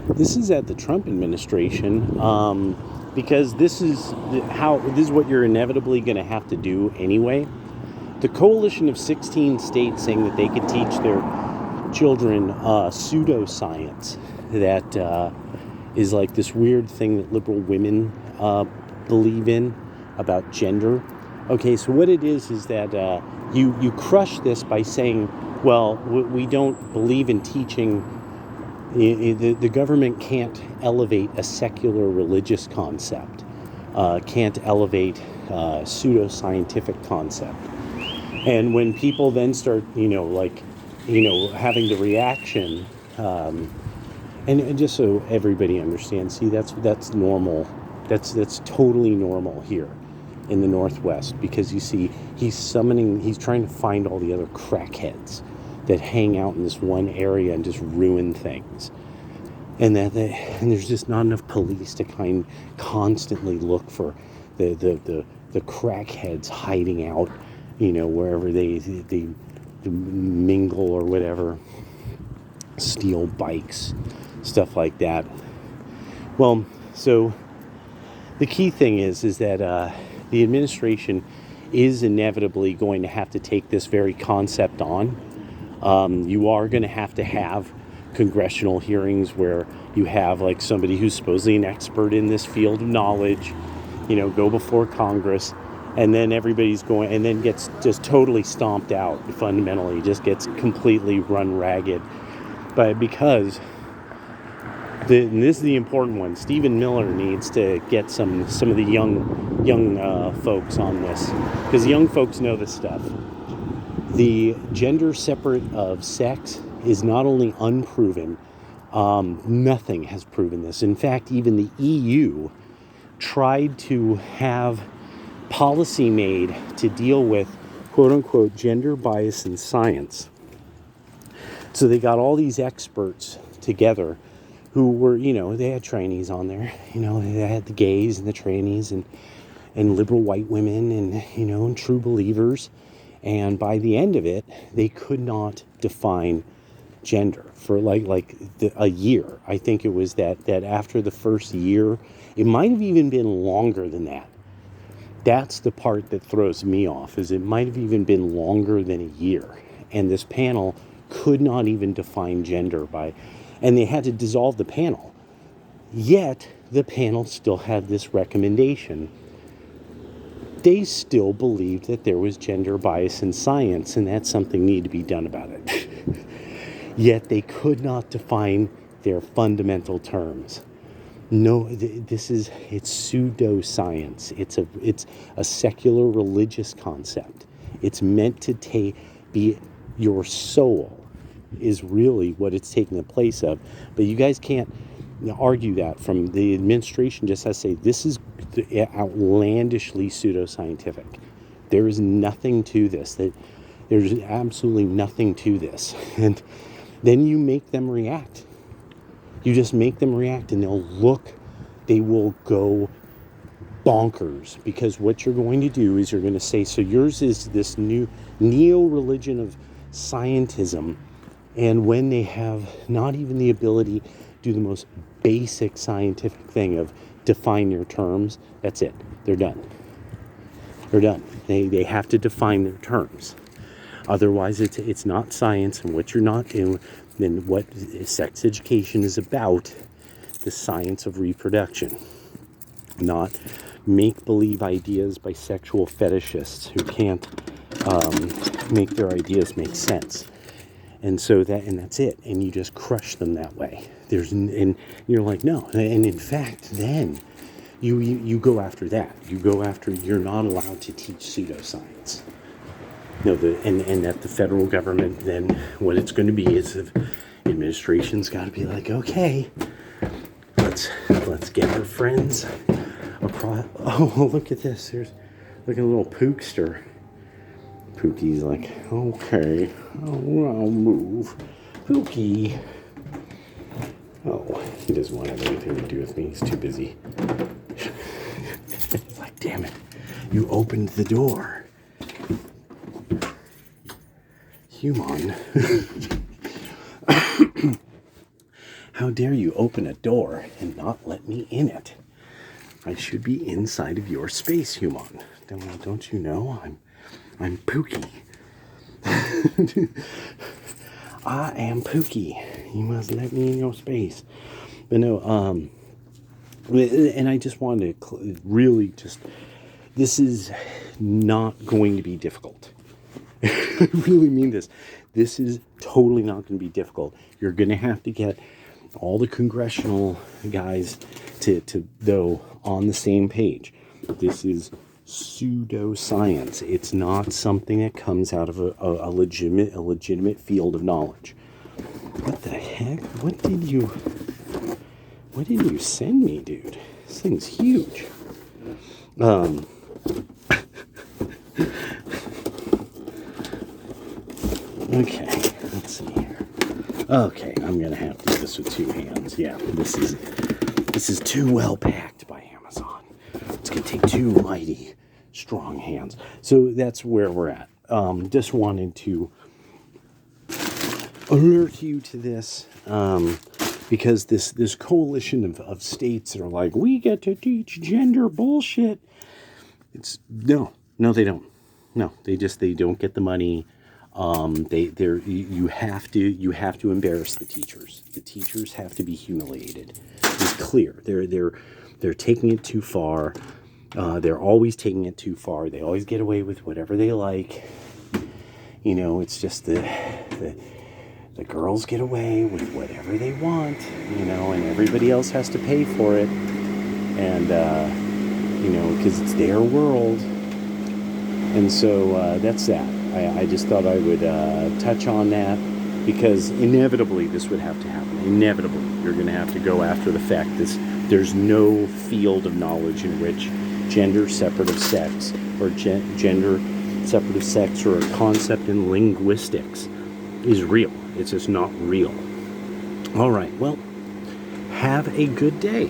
This is at the Trump administration, because this is what you're inevitably going to have to do anyway. The coalition of 16 states saying that they could teach their children pseudoscience, that is like this weird thing that liberal women believe in about gender. Okay, so what it is that you crush this by saying, well, we don't believe in teaching. The government can't elevate a secular religious concept, can't elevate pseudoscientific concept. And when people then start, having the reaction, and just so everybody understands, see, that's normal. That's totally normal here in the Northwest, because you see, he's trying to find all the other crackheads that hang out in this one area and just ruin things. And there's just not enough police to constantly look for the crackheads hiding out, wherever they mingle or whatever, steal bikes, stuff like that. Well, so the key thing is that the administration is inevitably going to have to take this very concept on. You are going to have congressional hearings where you have like somebody who's supposedly an expert in this field of knowledge, go before Congress, and then everybody's going, and then gets just totally stomped out, fundamentally, just gets completely run ragged. But because, and this is the important one, Stephen Miller needs to get some of the young folks on this, because young folks know this stuff. The gender separate of sex is not only unproven, nothing has proven this. In fact, even the EU tried to have policy made to deal with quote-unquote gender bias in science. So they got all these experts together who were, they had trainees on there, they had the gays and the trainees and liberal white women and true believers. And by the end of it, they could not define gender for a year. I think it was that after the first year, it might have even been longer than that. That's the part that throws me off, is it might have even been longer than a year. And this panel could not even define gender and they had to dissolve the panel. Yet the panel still had this recommendation. They still believed that there was gender bias in science, and that something needed to be done about it. Yet they could not define their fundamental terms. No, it's pseudoscience. It's a secular religious concept. It's meant to be your soul is really what it's taking the place of. But you guys can't argue that from the administration. Just has to say this is outlandishly pseudoscientific. There is nothing to this. There's absolutely nothing to this. And then you make them react. You just make them react, and they will go bonkers, because what you're going to do is you're going to say, so yours is this new neo-religion of scientism, and when they have not even the ability to do the most basic scientific thing of define your terms, that's it. They're done. They have to define their terms. Otherwise, it's not science, and what you're not doing, then what sex education is about, the science of reproduction, not make-believe ideas by sexual fetishists who can't make their ideas make sense. And so that's it, and you just crush them that way. And you're like, no, and in fact, then you go after that. You go after, you're not allowed to teach pseudoscience. No, and that the federal government, then what it's going to be is the administration's got to be like, okay, let's get our friends across. Oh, look at this. Look at a little pookster. Pookie's like, okay, I'll move. Pookie. Oh, he doesn't want to have anything to do with me. He's too busy. It's like, damn it. You opened the door. Human. How How dare you open a door and not let me in it? I should be inside of your space, human. Don't you know? I'm Pookie. I am Pookie. You must let me in your space. But no, and I just wanted to really just, this is not going to be difficult. I really mean this. This is totally not going to be difficult. You're going to have to get all the congressional guys to though on the same page. This is pseudoscience. It's not something that comes out of a legitimate field of knowledge. What the heck? What did you send me, dude? This thing's huge. Okay, let's see here. Okay, I'm gonna have to do this with two hands. Yeah, this is too well packed by Amazon. It's gonna take two mighty, strong hands. So that's where we're at. Just wanted to alert you to this, because this coalition of states that are like, we get to teach gender bullshit. It's no, they don't. No, they don't get the money. You have to embarrass the teachers. The teachers have to be humiliated. It's clear. They're taking it too far. They're always taking it too far. They always get away with whatever they like. You know, it's just the girls get away with whatever they want, you know, and everybody else has to pay for it. And, you know, because it's their world. And so that's that. I just thought I would touch on that, because inevitably this would have to happen. Inevitably, you're going to have to go after the fact that there's no field of knowledge in which gender separate of sex, or gender separate of sex, or a concept in linguistics is real. It's just not real. All right, well, have a good day.